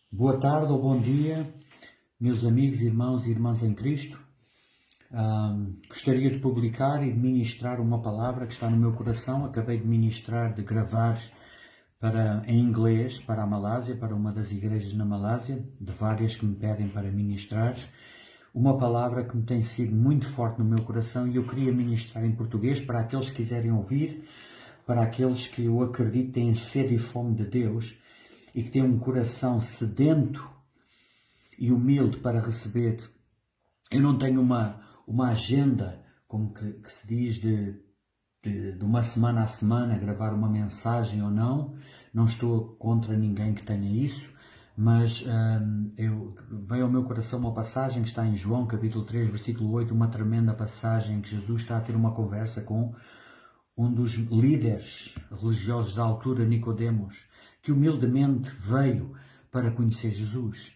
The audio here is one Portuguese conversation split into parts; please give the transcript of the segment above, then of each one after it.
Boa tarde ou bom dia, meus amigos, irmãos e irmãs em Cristo. Gostaria de publicar e de ministrar uma palavra que está no meu coração. Acabei de gravar em inglês para a Malásia, para uma das igrejas na Malásia, de várias que me pedem para ministrar. Uma palavra que me tem sido muito forte no meu coração e eu queria ministrar em português para aqueles que quiserem ouvir, para aqueles que eu acredito têm sede e fome de Deus e que têm um coração sedento e humilde para receber. Eu não tenho uma agenda, como que se diz, de uma semana a semana, gravar uma mensagem ou não. Não estou contra ninguém que tenha isso, mas veio ao meu coração uma passagem que está em João, capítulo 3, versículo 8, uma tremenda passagem que Jesus está a ter uma conversa com um dos líderes religiosos da altura, Nicodemos, que humildemente veio para conhecer Jesus.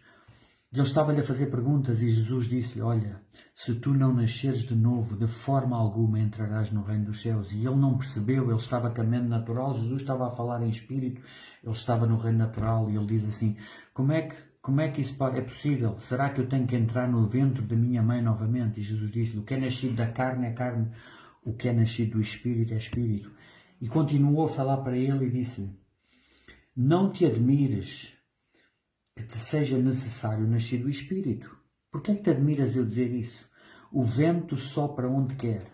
Ele estava-lhe a fazer perguntas e Jesus disse-lhe: olha, se tu não nasceres de novo, de forma alguma entrarás no reino dos céus. E ele não percebeu, ele estava caminhando natural, Jesus estava a falar em espírito, ele estava no reino natural e ele diz assim: como é que isso é possível? Será que eu tenho que entrar no ventre da minha mãe novamente? E Jesus disse-lhe: o que é nascido da carne é carne, o que é nascido do espírito é espírito. E continuou a falar para ele e disse-lhe: não te admires que te seja necessário nascer do Espírito. Por que é que te admiras eu dizer isso? O vento sopra onde quer.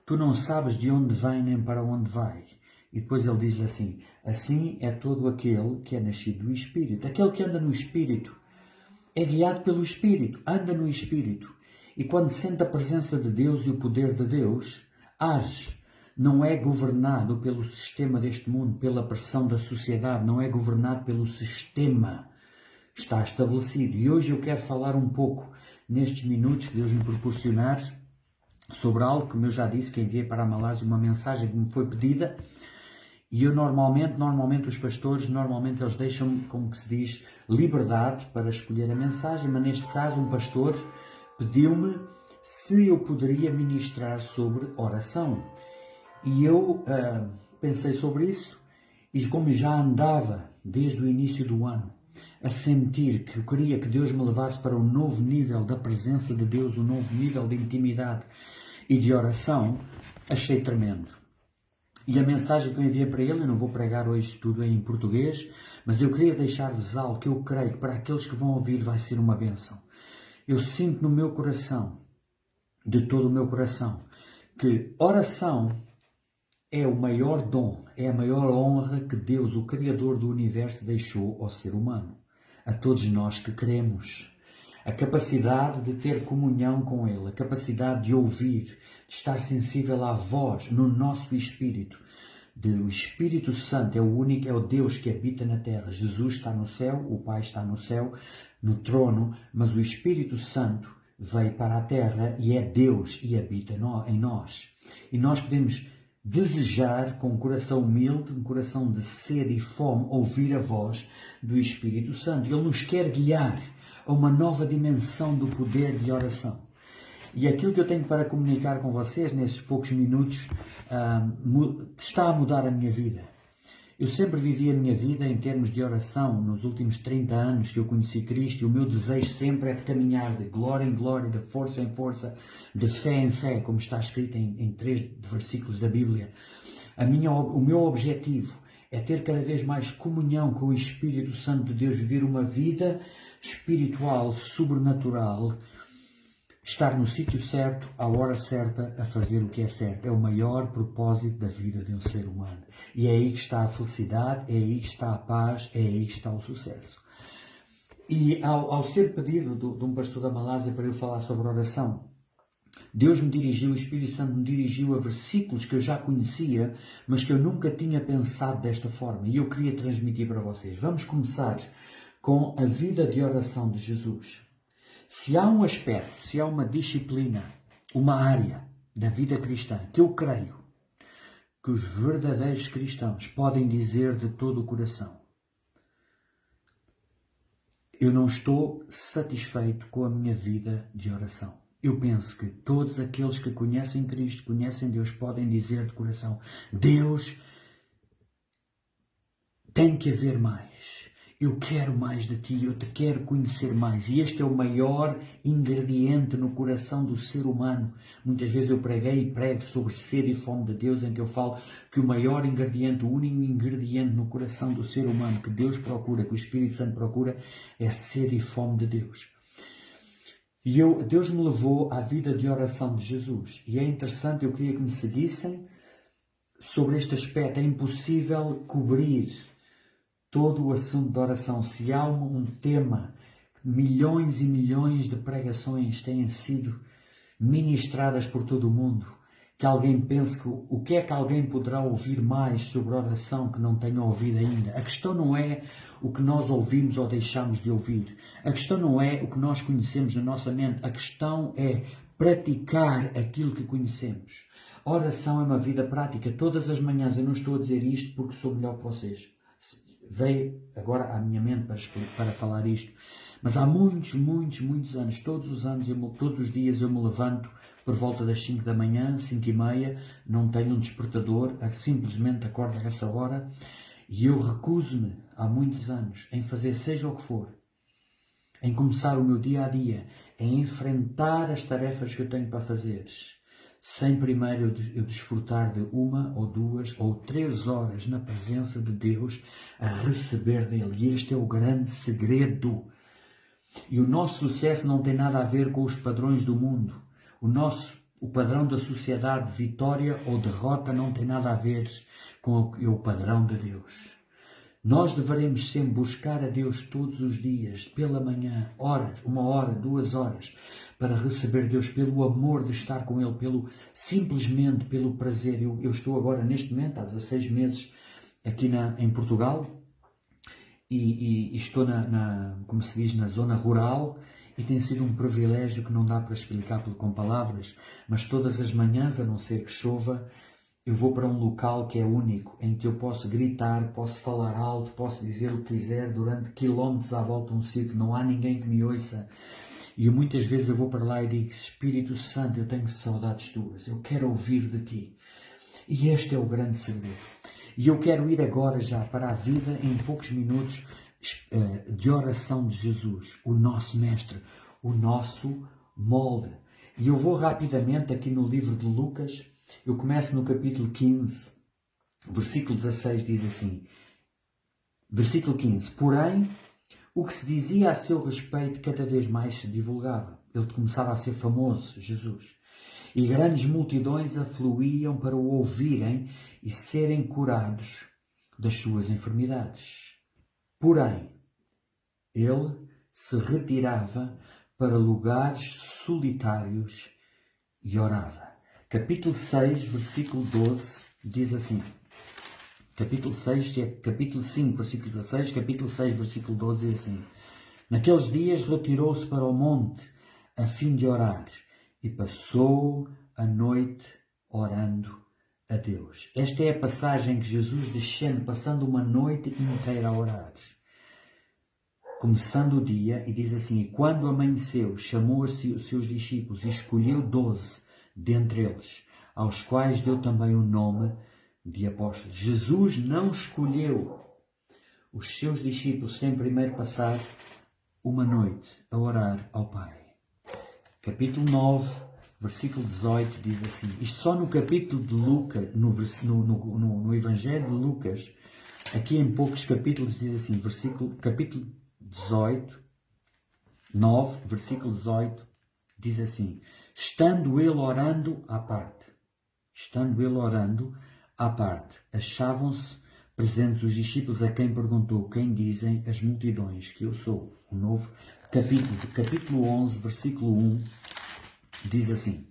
Tu não sabes de onde vem nem para onde vai. E depois ele diz-lhe assim: assim é todo aquele que é nascido do Espírito. Aquele que anda no Espírito é guiado pelo Espírito, anda no Espírito. E quando sente a presença de Deus e o poder de Deus, age. Não é governado pelo sistema deste mundo, pela pressão da sociedade, não é governado pelo sistema. Está estabelecido. E hoje eu quero falar um pouco, nestes minutos que Deus me proporcionar, sobre algo que eu já disse, que enviei para a Malásia, uma mensagem que me foi pedida. E eu normalmente os pastores, eles deixam-me, como que se diz, liberdade para escolher a mensagem, mas neste caso um pastor pediu-me se eu poderia ministrar sobre oração. E eu pensei sobre isso, e como já andava desde o início do ano a sentir que eu queria que Deus me levasse para um novo nível da presença de Deus, um novo nível de intimidade e de oração, achei tremendo. E a mensagem que eu enviei para ele, eu não vou pregar hoje tudo em português, mas eu queria deixar-vos algo que eu creio que para aqueles que vão ouvir vai ser uma bênção. Eu sinto no meu coração, de todo o meu coração, que oração é o maior dom, é a maior honra que Deus, o Criador do Universo, deixou ao ser humano. A todos nós que cremos. A capacidade de ter comunhão com Ele, a capacidade de ouvir, de estar sensível à voz no nosso espírito. O Espírito Santo é o único, é o Deus que habita na terra. Jesus está no céu, o Pai está no céu, no trono, mas o Espírito Santo veio para a terra e é Deus e habita em nós. E nós podemos desejar, com um coração humilde, um coração de sede e fome, ouvir a voz do Espírito Santo. Ele nos quer guiar a uma nova dimensão do poder de oração. E aquilo que eu tenho para comunicar com vocês nesses poucos minutos está a mudar a minha vida. Eu sempre vivi a minha vida em termos de oração, nos últimos 30 anos que eu conheci Cristo, e o meu desejo sempre é de caminhar de glória em glória, de força em força, de fé em fé, como está escrito em 3 versículos da Bíblia. O meu objetivo é ter cada vez mais comunhão com o Espírito Santo de Deus, viver uma vida espiritual, sobrenatural, estar no sítio certo, à hora certa, a fazer o que é certo. É o maior propósito da vida de um ser humano. E é aí que está a felicidade, é aí que está a paz, é aí que está o sucesso. E ao ser pedido de um pastor da Malásia para eu falar sobre oração, Deus me dirigiu, o Espírito Santo me dirigiu a versículos que eu já conhecia, mas que eu nunca tinha pensado desta forma. E eu queria transmitir para vocês. Vamos começar com a vida de oração de Jesus. Se há um aspecto, se há uma disciplina, uma área da vida cristã que eu creio que os verdadeiros cristãos podem dizer de todo o coração: eu não estou satisfeito com a minha vida de oração. Eu penso que todos aqueles que conhecem Cristo, conhecem Deus, podem dizer de coração: Deus, tem que haver mais. Eu quero mais de ti, eu te quero conhecer mais. E este é o maior ingrediente no coração do ser humano. Muitas vezes eu preguei e prego sobre sede e fome de Deus, em que eu falo que o maior ingrediente, o único ingrediente no coração do ser humano que Deus procura, que o Espírito Santo procura, é sede e fome de Deus. E Deus me levou à vida de oração de Jesus. E é interessante, eu queria que me seguissem sobre este aspecto. É impossível cobrir todo o assunto de oração. Se há um tema, milhões e milhões de pregações têm sido ministradas por todo o mundo, que alguém pense que o que é que alguém poderá ouvir mais sobre oração que não tenha ouvido ainda. A questão não é o que nós ouvimos ou deixamos de ouvir. A questão não é o que nós conhecemos na nossa mente. A questão é praticar aquilo que conhecemos. A oração é uma vida prática. Todas as manhãs, eu não estou a dizer isto porque sou melhor que vocês. Veio agora à minha mente para falar isto. Mas há muitos anos, todos os dias eu me levanto por volta das 5 da manhã, 5h30, não tenho um despertador, simplesmente acordo a essa hora e eu recuso-me há muitos anos em fazer seja o que for, em começar o meu dia a dia, em enfrentar as tarefas que eu tenho para fazer, sem primeiro eu desfrutar de 1 ou 2 ou 3 horas na presença de Deus a receber dele. E este é o grande segredo. E o nosso sucesso não tem nada a ver com os padrões do mundo. O padrão da sociedade, vitória ou derrota, não tem nada a ver com o padrão de Deus. Nós deveremos sempre buscar a Deus todos os dias, pela manhã, horas, 1 hora, 2 horas, para receber Deus, pelo amor de estar com Ele, simplesmente pelo prazer. Eu estou agora, neste momento, há 16 meses, aqui em Portugal, e estou como se diz, na zona rural, e tem sido um privilégio que não dá para explicar com palavras, mas todas as manhãs, a não ser que chova, eu vou para um local que é único, em que eu posso gritar, posso falar alto, posso dizer o que quiser durante quilómetros à volta de um sítio, não há ninguém que me ouça. E muitas vezes eu vou para lá e digo: Espírito Santo, eu tenho saudades tuas, eu quero ouvir de ti. E este é o grande segredo. E eu quero ir agora já para a vida, em poucos minutos, de oração de Jesus, o nosso mestre, o nosso molde. E eu vou rapidamente aqui no livro de Lucas, eu começo no capítulo 15, versículo 16, diz assim, versículo 15, porém, o que se dizia a seu respeito cada vez mais se divulgava. Ele começava a ser famoso, Jesus. E grandes multidões afluíam para o ouvirem e serem curados das suas enfermidades. Porém, ele se retirava para lugares solitários e orava. Capítulo 6, versículo 12, diz assim. Capítulo 5, versículo 16, capítulo 6, versículo 12, diz assim. Naqueles dias retirou-se para o monte a fim de orar e passou a noite orando a Deus. Esta é a passagem que Jesus descende, passando uma noite inteira a orar. Começando o dia, e diz assim, e quando amanheceu, chamou a si os seus discípulos e escolheu 12 dentre eles, aos quais deu também o nome de apóstolos. Jesus não escolheu os seus discípulos sem primeiro passar uma noite a orar ao Pai. Capítulo 9, versículo 18 diz assim, isto só no capítulo de Lucas, no Evangelho de Lucas, aqui em poucos capítulos diz assim, capítulo 18, 9, versículo 18, diz assim, estando ele orando à parte, achavam-se presentes os discípulos a quem perguntou, quem dizem as multidões que eu sou? O novo capítulo 11, versículo 1, diz assim,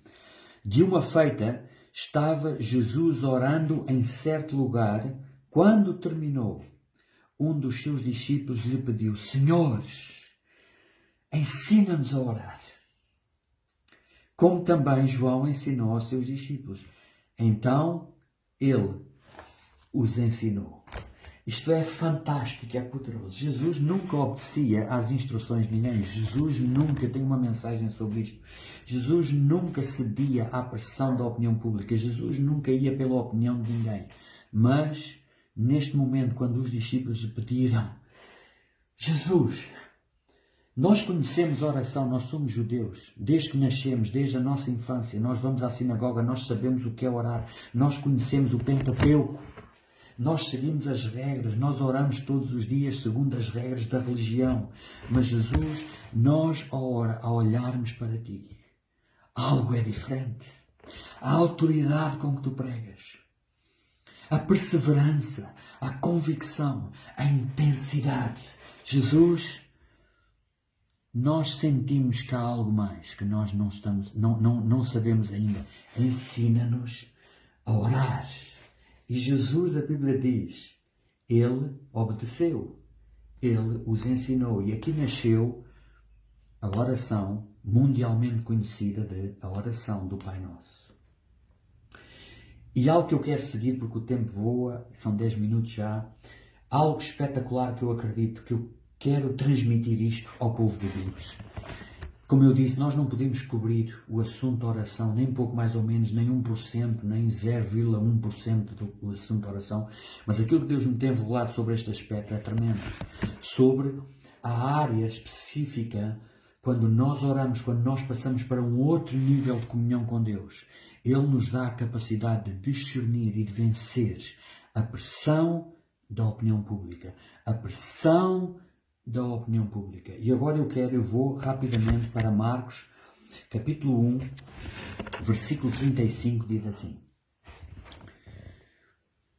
de uma feita estava Jesus orando em certo lugar, quando terminou, um dos seus discípulos lhe pediu, Senhor, ensina-nos a orar, como também João ensinou aos seus discípulos. Então, ele os ensinou. Isto é fantástico, é poderoso. Jesus nunca obedecia às instruções de ninguém. Jesus nunca, tem uma mensagem sobre isto, Jesus nunca cedia à pressão da opinião pública. Jesus nunca ia pela opinião de ninguém. Mas, neste momento, quando os discípulos lhe pediram, Jesus, nós conhecemos a oração, nós somos judeus, desde que nascemos, desde a nossa infância, nós vamos à sinagoga, nós sabemos o que é orar, nós conhecemos o Pentateuco, nós seguimos as regras, nós oramos todos os dias segundo as regras da religião. Mas Jesus, nós ao olharmos para Ti, algo é diferente. A autoridade com que Tu pregas, a perseverança, a convicção, a intensidade. Jesus, nós sentimos que há algo mais que nós não sabemos ainda. Ensina-nos a orar. E Jesus, a Bíblia diz, Ele obedeceu, Ele os ensinou. E aqui nasceu a oração mundialmente conhecida de a oração do Pai Nosso. E algo que eu quero seguir, porque o tempo voa, são 10 minutos já, algo espetacular que eu acredito, que eu quero transmitir isto ao povo de Deus. Como eu disse, nós não podemos cobrir o assunto da oração, nem pouco mais ou menos, nem 1%, nem 0,1% do assunto da oração, mas aquilo que Deus me tem revelado sobre este aspecto é tremendo. Sobre a área específica, quando nós oramos, quando nós passamos para um outro nível de comunhão com Deus, Ele nos dá a capacidade de discernir e de vencer a pressão da opinião pública, a pressão da opinião pública. E agora eu vou rapidamente para Marcos, capítulo 1, versículo 35, diz assim: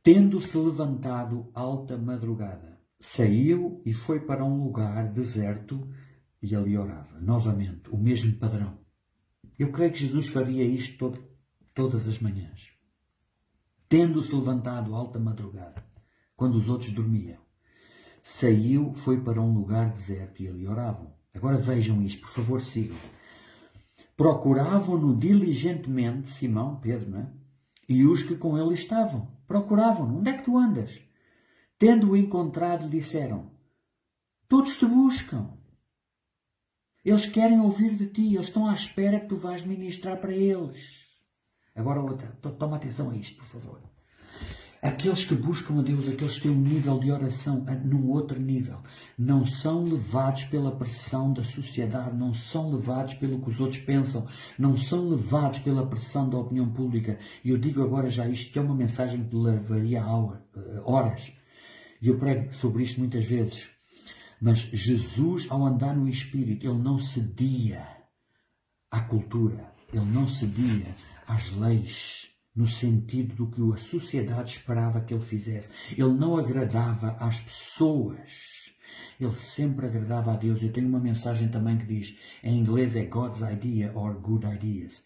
Tendo-se levantado alta madrugada, saiu e foi para um lugar deserto e ali orava. Novamente, o mesmo padrão. Eu creio que Jesus faria isto todas as manhãs. Tendo-se levantado alta madrugada, quando os outros dormiam, saiu, foi para um lugar deserto e ali oravam. Agora vejam isto, por favor, sigam. Procuravam-no diligentemente, Simão, Pedro, não é? E os que com ele estavam. Procuravam-no. Onde é que tu andas? Tendo-o encontrado, lhe disseram: Todos te buscam. Eles querem ouvir de ti. Eles estão à espera que tu vais ministrar para eles. Agora outra. Toma atenção a isto, por favor. Aqueles que buscam a Deus, aqueles que têm um nível de oração num outro nível, não são levados pela pressão da sociedade, não são levados pelo que os outros pensam, não são levados pela pressão da opinião pública. E eu digo agora já isto, que é uma mensagem que levaria horas. E eu prego sobre isto muitas vezes. Mas Jesus, ao andar no Espírito, Ele não cedia à cultura, Ele não cedia às leis, no sentido do que a sociedade esperava que ele fizesse. Ele não agradava às pessoas. Ele sempre agradava a Deus. Eu tenho uma mensagem também que diz, em inglês é God's idea or good ideas.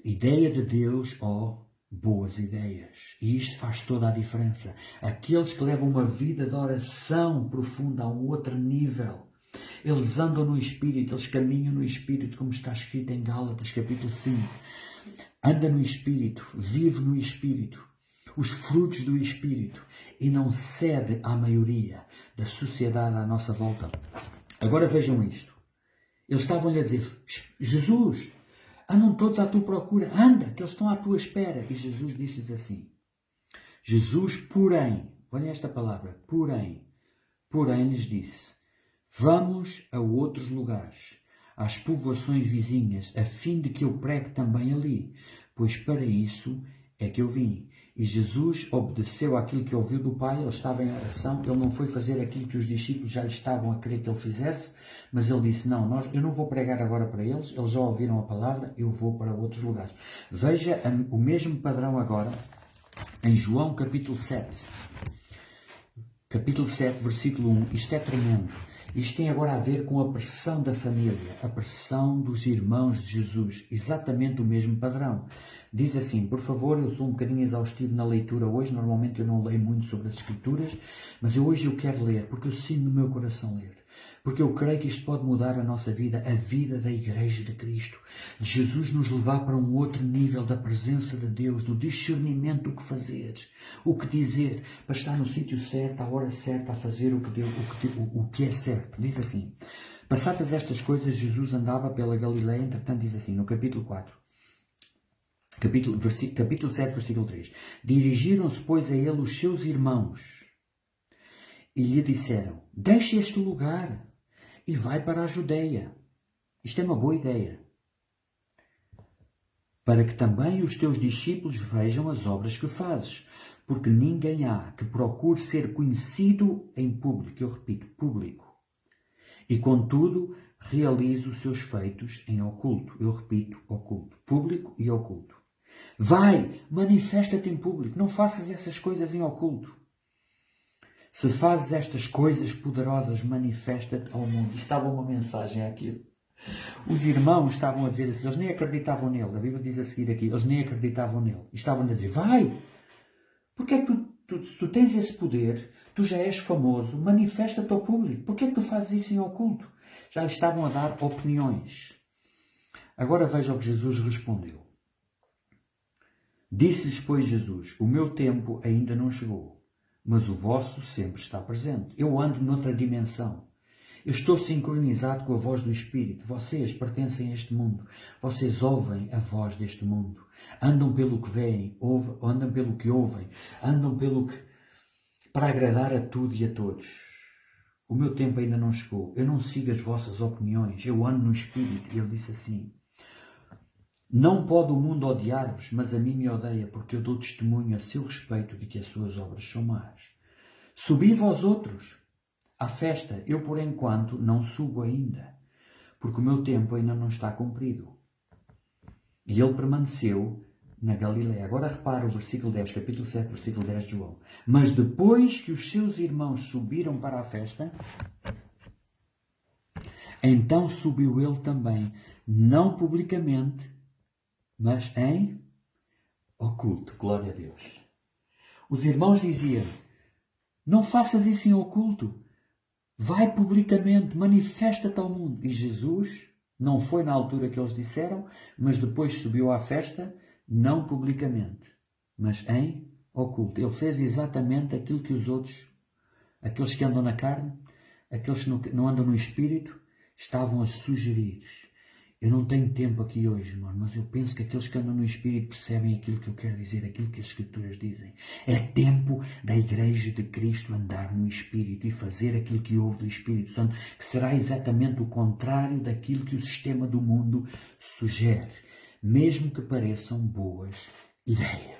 Ideia de Deus ou boas ideias. E isto faz toda a diferença. Aqueles que levam uma vida de oração profunda a um outro nível, eles andam no Espírito, eles caminham no Espírito, como está escrito em Gálatas, capítulo 5. Anda no Espírito, vive no Espírito, os frutos do Espírito, e não cede à maioria da sociedade à nossa volta. Agora vejam isto. Eles estavam-lhe a dizer: Jesus, andam todos à tua procura, anda, que eles estão à tua espera. E Jesus disse-lhes assim. Jesus, porém, olhem esta palavra, porém lhes disse: Vamos a outros lugares, às povoações vizinhas, a fim de que eu pregue também ali, pois para isso é que eu vim. E Jesus obedeceu àquilo que ouviu do Pai, ele estava em oração, ele não foi fazer aquilo que os discípulos já lhe estavam a querer que ele fizesse, mas ele disse: não, eu não vou pregar agora para eles já ouviram a palavra, eu vou para outros lugares. Veja o mesmo padrão agora em João capítulo 7. Capítulo 7, versículo 1, isto é tremendo. Isto tem agora a ver com a pressão da família, a pressão dos irmãos de Jesus, exatamente o mesmo padrão. Diz assim, por favor, eu sou um bocadinho exaustivo na leitura hoje, normalmente eu não leio muito sobre as Escrituras, mas hoje eu quero ler, porque eu sinto no meu coração ler. Porque eu creio que isto pode mudar a nossa vida, a vida da Igreja de Cristo. De Jesus nos levar para um outro nível da presença de Deus, do discernimento do que fazer, o que dizer, para estar no sítio certo, à hora certa, a fazer o que é certo. Diz assim, passadas estas coisas, Jesus andava pela Galileia, entretanto diz assim, no capítulo 4, capítulo 7, versículo 3. Dirigiram-se, pois, a ele os seus irmãos e lhe disseram: deixa este lugar e vai para a Judeia. Isto é uma boa ideia. Para que também os teus discípulos vejam as obras que fazes, porque ninguém há que procure ser conhecido em público, eu repito, público, e contudo realize os seus feitos em oculto, eu repito, oculto, público e oculto. Vai, manifesta-te em público, não faças essas coisas em oculto. Se fazes estas coisas poderosas, manifesta-te ao mundo. Estava uma mensagem aqui. Os irmãos estavam a dizer assim, eles nem acreditavam nele. A Bíblia diz a seguir aqui, eles nem acreditavam nele. E estavam a dizer, vai, porque é que se tu tens esse poder, tu já és famoso, manifesta-te ao público. Porque é que tu fazes isso em oculto? Já lhe estavam a dar opiniões. Agora veja o que Jesus respondeu. Disse-lhes, pois, Jesus, o meu tempo ainda não chegou, mas o vosso sempre está presente. Eu ando noutra dimensão. Eu estou sincronizado com a voz do Espírito. Vocês pertencem a este mundo. Vocês ouvem a voz deste mundo. Andam pelo que veem, andam pelo que ouvem, andam pelo que... para agradar a tudo e a todos. O meu tempo ainda não chegou. Eu não sigo as vossas opiniões. Eu ando no Espírito. E ele disse assim, não pode o mundo odiar-vos, mas a mim me odeia, porque eu dou testemunho a seu respeito de que as suas obras são más. Subi vós outros à festa, eu por enquanto não subo ainda, porque o meu tempo ainda não está cumprido. E ele permaneceu na Galileia. Agora repara o versículo 10, capítulo 7, versículo 10 de João. Mas depois que os seus irmãos subiram para a festa, então subiu ele também, não publicamente, mas em oculto. Glória a Deus. Os irmãos diziam, não faças isso em oculto. Vai publicamente, manifesta-te ao mundo. E Jesus não foi na altura que eles disseram, mas depois subiu à festa, não publicamente, mas em oculto. Ele fez exatamente aquilo que os outros, aqueles que andam na carne, aqueles que não andam no Espírito, estavam a sugerir. Eu não tenho tempo aqui hoje, irmão, mas eu penso que aqueles que andam no Espírito percebem aquilo que eu quero dizer, aquilo que as Escrituras dizem. É tempo da Igreja de Cristo andar no Espírito e fazer aquilo que ouve do Espírito Santo, que será exatamente o contrário daquilo que o sistema do mundo sugere, mesmo que pareçam boas ideias.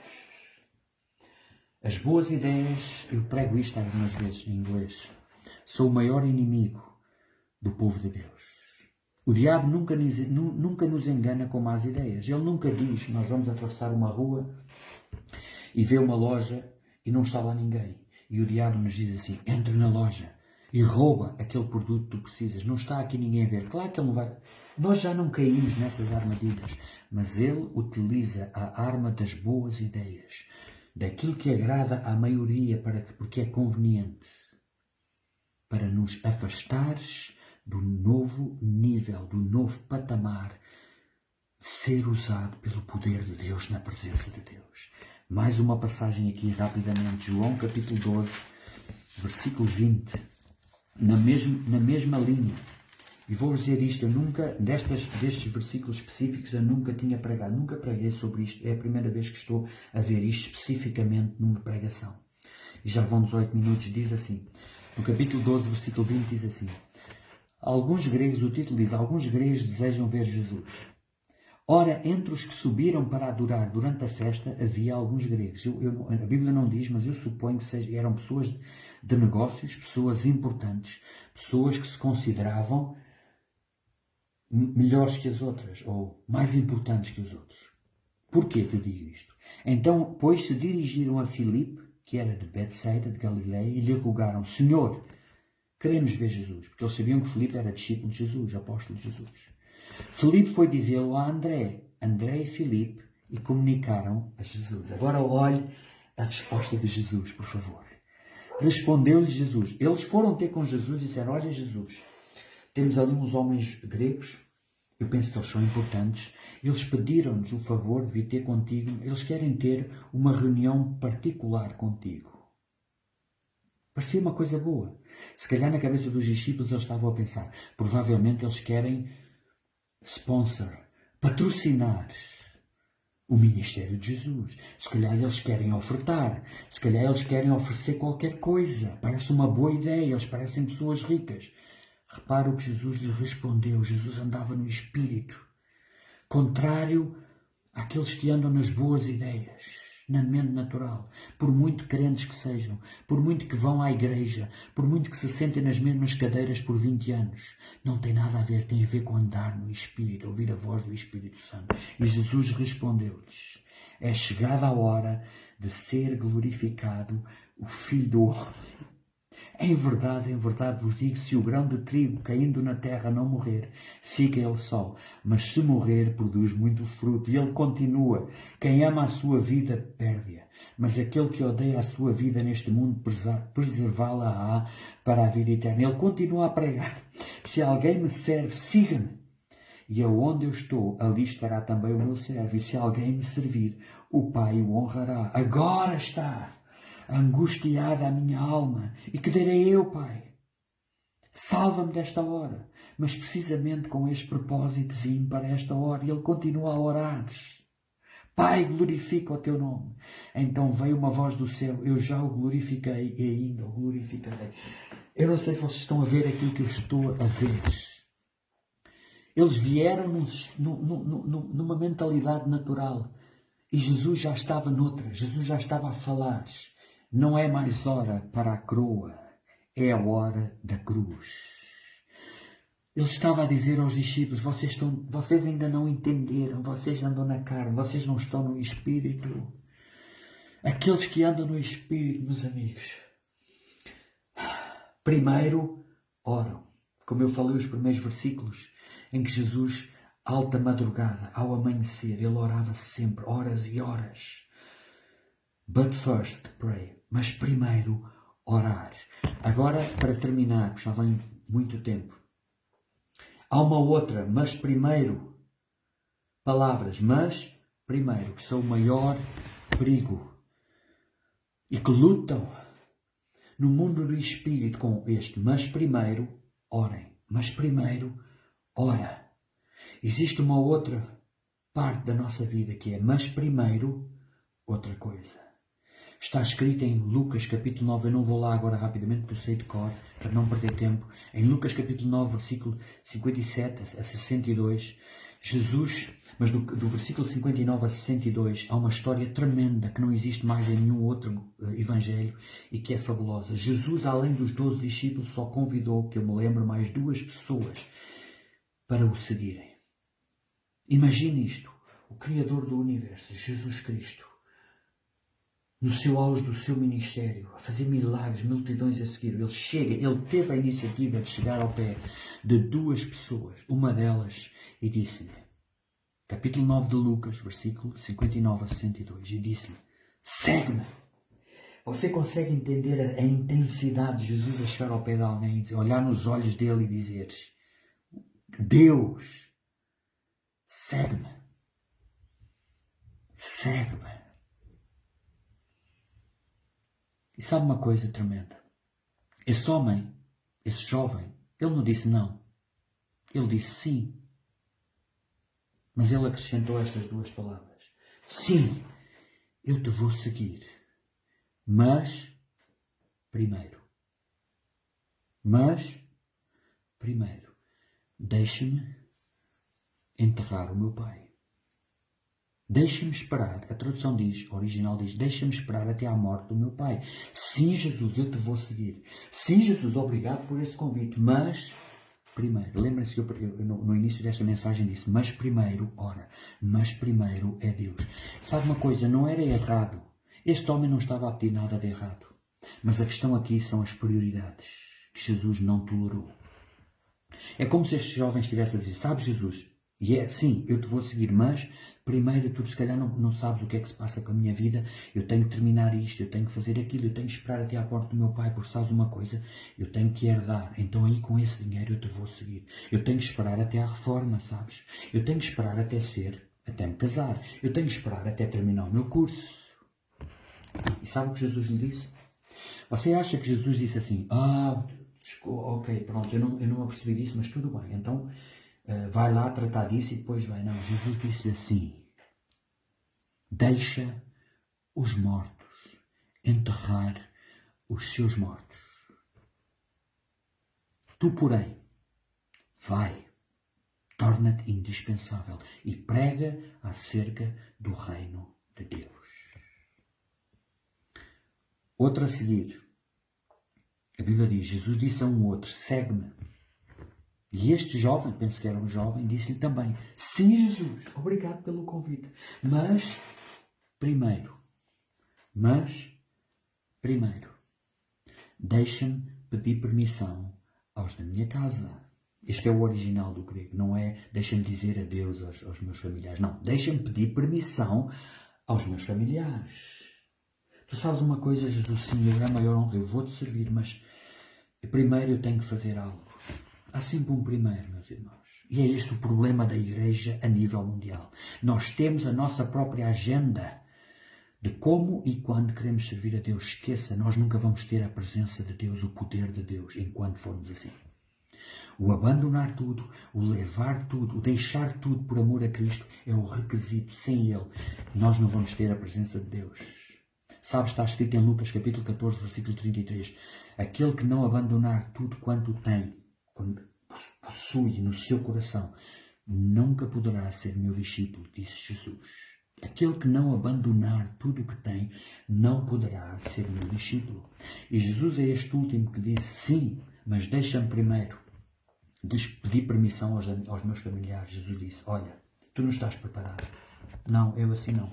As boas ideias, eu prego isto algumas vezes em inglês, são o maior inimigo do povo de Deus. O diabo nunca nos engana com más ideias. Ele nunca diz, nós vamos atravessar uma rua e vê uma loja e não está lá ninguém. E o diabo nos diz assim, entra na loja e rouba aquele produto que tu precisas. Não está aqui ninguém a ver. Claro que ele não vai... Nós já não caímos nessas armadilhas. Mas ele utiliza a arma das boas ideias. Daquilo que agrada à maioria porque é conveniente. Para nos afastar do novo nível, do novo patamar, ser usado pelo poder de Deus na presença de Deus. Mais uma passagem aqui rapidamente, João capítulo 12, versículo 20, na mesma linha. E vou dizer isto, eu nunca, destes versículos específicos, eu nunca tinha pregado, nunca preguei sobre isto, é a primeira vez que estou a ver isto especificamente numa pregação. E já vão 18 minutos, diz assim, no capítulo 12, versículo 20, diz assim, alguns gregos, o título diz, alguns gregos desejam ver Jesus. Ora, entre os que subiram para adorar durante a festa, havia alguns gregos. A Bíblia não diz, mas eu suponho que eram pessoas de negócios, pessoas importantes, pessoas que se consideravam melhores que as outras, ou mais importantes que os outros. Porquê que eu digo isto? Então, pois se dirigiram a Filipe, que era de Betsaida, de Galileia, e lhe rogaram, Senhor, queremos ver Jesus, porque eles sabiam que Filipe era discípulo de Jesus, apóstolo de Jesus. Filipe foi dizê-lo a André e Filipe, e comunicaram a Jesus. Agora olhe a resposta de Jesus, por favor. Respondeu-lhe Jesus. Eles foram ter com Jesus e disseram, olha Jesus, temos ali uns homens gregos, eu penso que eles são importantes, eles pediram-nos o favor de vir ter contigo, eles querem ter uma reunião particular contigo. Parecia uma coisa boa. Se calhar na cabeça dos discípulos eles estavam a pensar, provavelmente eles querem patrocinar o ministério de Jesus. Se calhar eles querem ofertar, se calhar eles querem oferecer qualquer coisa. Parece uma boa ideia, eles parecem pessoas ricas. Repara o que Jesus lhe respondeu. Jesus andava no Espírito. Contrário àqueles que andam nas boas ideias, na mente natural. Por muito crentes que sejam, por muito que vão à igreja, por muito que se sentem nas mesmas cadeiras por 20 anos. Não tem nada a ver, tem a ver com andar no Espírito, ouvir a voz do Espírito Santo. E Jesus respondeu-lhes: é chegada a hora de ser glorificado o Filho do Homem. Em verdade vos digo, se o grão de trigo caindo na terra não morrer, fica ele só. Mas se morrer, produz muito fruto. E ele continua: quem ama a sua vida, perde-a. Mas aquele que odeia a sua vida neste mundo, preservá-la-á para a vida eterna. Ele continua a pregar: se alguém me serve, siga-me. E aonde eu estou, ali estará também o meu servo. E se alguém me servir, o Pai o honrará. Agora está angustiada a minha alma. E que darei eu, Pai? Salva-me desta hora. Mas precisamente com este propósito vim para esta hora. E ele continua a orar: Pai, glorifica o teu nome. Então veio uma voz do céu: eu já o glorifiquei e ainda o glorificarei. Eu não sei se vocês estão a ver aquilo que eu estou a ver. Eles vieram numa mentalidade natural. E Jesus já estava noutra. Jesus já estava a falar: não é mais hora para a coroa, é a hora da cruz. Ele estava a dizer aos discípulos: vocês ainda não entenderam, vocês andam na carne, vocês não estão no Espírito. Aqueles que andam no Espírito, meus amigos, primeiro oram. Como eu falei os primeiros versículos, em que Jesus, alta madrugada, ao amanhecer, ele orava sempre, horas e horas. But first pray. Mas primeiro orar. Agora, para terminar, já vem muito tempo. Há uma outra, mas primeiro. Palavras, mas primeiro, que são o maior perigo. E que lutam no mundo do Espírito com este. Mas primeiro, orem. Mas primeiro, ora. Existe uma outra parte da nossa vida que é: mas primeiro, outra coisa. Está escrito em Lucas capítulo 9, eu não vou lá agora rapidamente porque eu sei de cor, para não perder tempo. Em Lucas capítulo 9, versículo 57 a 62, Jesus, mas do versículo 59 a 62, há uma história tremenda que não existe mais em nenhum outro evangelho e que é fabulosa. Jesus, além dos 12 discípulos, só convidou, que eu me lembro, mais 2 pessoas para o seguirem. Imagine isto: o Criador do Universo, Jesus Cristo, no seu auge do seu ministério, a fazer milagres, multidões a seguir. Ele teve a iniciativa de chegar ao pé de 2 pessoas, uma delas, e disse-lhe, capítulo 9 de Lucas, versículo 59 a 62, e disse-lhe: segue-me. Você consegue entender a intensidade de Jesus a chegar ao pé de alguém, olhar nos olhos dele e dizer: Deus, segue-me. Segue-me. E sabe uma coisa tremenda? Esse homem, esse jovem, ele não disse não. Ele disse sim. Mas ele acrescentou estas 2 palavras: sim, eu te vou seguir. Mas primeiro, deixa-me enterrar o meu pai. Deixa-me esperar, a tradução diz, a original diz, deixa-me esperar até à morte do meu pai. Sim, Jesus, eu te vou seguir. Sim, Jesus, obrigado por esse convite, mas primeiro, lembrem-se que eu no início desta mensagem disse, mas primeiro, mas primeiro é Deus. Sabe uma coisa, não era errado. Este homem não estava a pedir nada de errado. Mas a questão aqui são as prioridades que Jesus não tolerou. É como se este jovem estivesse a dizer, sabe, Jesus, sim, eu te vou seguir, mas primeiro tu se calhar não sabes o que é que se passa com a minha vida, eu tenho que terminar isto, eu tenho que fazer aquilo, eu tenho que esperar até à porta do meu pai, porque sabes uma coisa, eu tenho que herdar, então aí com esse dinheiro eu te vou seguir. Eu tenho que esperar até à reforma, sabes? Eu tenho que esperar até me casar, eu tenho que esperar até terminar o meu curso. E sabe o que Jesus lhe disse? Você acha que Jesus disse assim, ok, pronto, eu não apercebi disso, mas tudo bem, então vai lá tratar disso e depois vai. Não, Jesus disse-lhe assim, deixa os mortos enterrar os seus mortos. Tu, porém, vai, torna-te indispensável e prega acerca do reino de Deus. Outra a seguir, a Bíblia diz, Jesus disse a um outro, segue-me. E este jovem, penso que era um jovem, disse-lhe também, sim, Jesus, obrigado pelo convite, mas primeiro, deixa-me pedir permissão aos da minha casa. Este é o original do grego, não é deixa-me dizer adeus aos meus familiares, não, deixa-me pedir permissão aos meus familiares. Tu sabes uma coisa, Jesus, sim, é a maior honra, eu vou-te servir, mas primeiro eu tenho que fazer algo. Há sempre um primeiro, meus irmãos. E é este o problema da igreja a nível mundial. Nós temos a nossa própria agenda de como e quando queremos servir a Deus. Esqueça, nós nunca vamos ter a presença de Deus, o poder de Deus, enquanto formos assim. O abandonar tudo, o levar tudo, o deixar tudo por amor a Cristo é o requisito. Sem Ele, nós não vamos ter a presença de Deus. Sabes, está escrito em Lucas capítulo 14, versículo 33. Aquele que não abandonar tudo quanto tem, quando possui no seu coração, nunca poderá ser meu discípulo, disse Jesus. Aquele que não abandonar tudo o que tem, não poderá ser meu discípulo. E Jesus é este último que disse, sim, mas deixa-me primeiro pedir permissão aos meus familiares. Jesus disse, olha, tu não estás preparado. Não, eu assim não.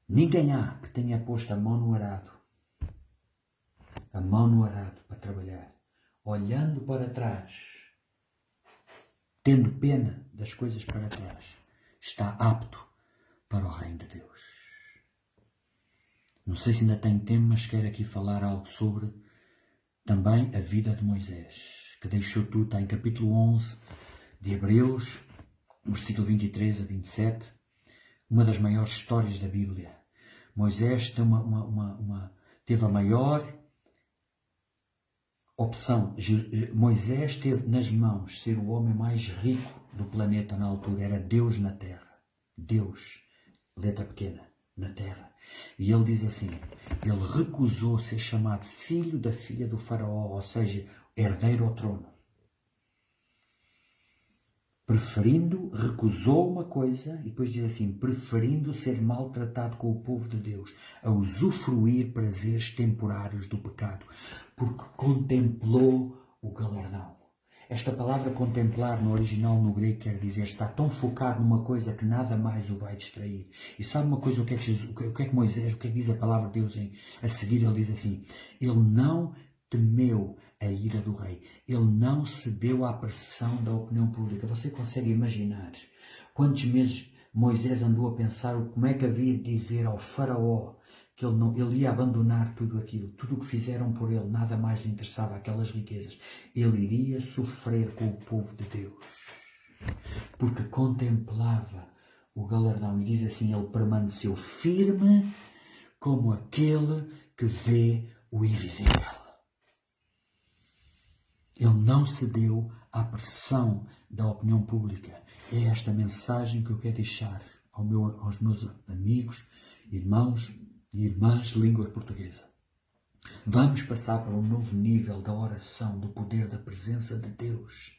Ninguém há que tenha posto a mão no arado para trabalhar, olhando para trás, tendo pena das coisas para trás, está apto para o reino de Deus. Não sei se ainda tenho tempo, mas quero aqui falar algo sobre também a vida de Moisés, que deixou tudo, está em capítulo 11 de Hebreus, versículo 23 a 27, uma das maiores histórias da Bíblia. Moisés teve a maior opção. Moisés teve nas mãos ser o homem mais rico do planeta na altura. Era Deus na terra. Deus, letra pequena, na terra. E ele diz assim, ele recusou ser chamado filho da filha do faraó, ou seja, herdeiro ao trono. Recusou uma coisa, e depois diz assim, preferindo ser maltratado com o povo de Deus, a usufruir prazeres temporários do pecado, porque contemplou o galardão. Esta palavra contemplar no original no grego quer dizer estar tão focado numa coisa que nada mais o vai distrair. E sabe uma coisa, o que é que Moisés, o que é que diz a palavra de Deus a seguir? Ele diz assim, ele não temeu a ira do rei. Ele não cedeu à pressão da opinião pública. Você consegue imaginar quantos meses Moisés andou a pensar como é que havia de dizer ao faraó que ele ia abandonar tudo aquilo, tudo o que fizeram por ele, nada mais lhe interessava, aquelas riquezas. Ele iria sofrer com o povo de Deus, porque contemplava o galardão. E diz assim, ele permaneceu firme como aquele que vê o invisível. Ele não cedeu à pressão da opinião pública. É esta mensagem que eu quero deixar aos meus amigos, irmãos e irmãs de língua portuguesa. Vamos passar para um novo nível da oração, do poder da presença de Deus,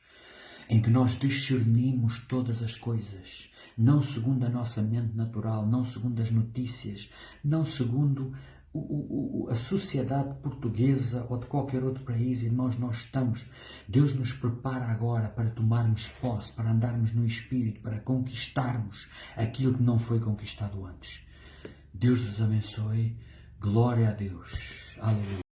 em que nós discernimos todas as coisas, não segundo a nossa mente natural, não segundo as notícias, não segundo a sociedade portuguesa ou de qualquer outro país. Irmãos, Deus nos prepara agora para tomarmos posse, para andarmos no Espírito, para conquistarmos aquilo que não foi conquistado antes. Deus vos abençoe. Glória a Deus. Aleluia.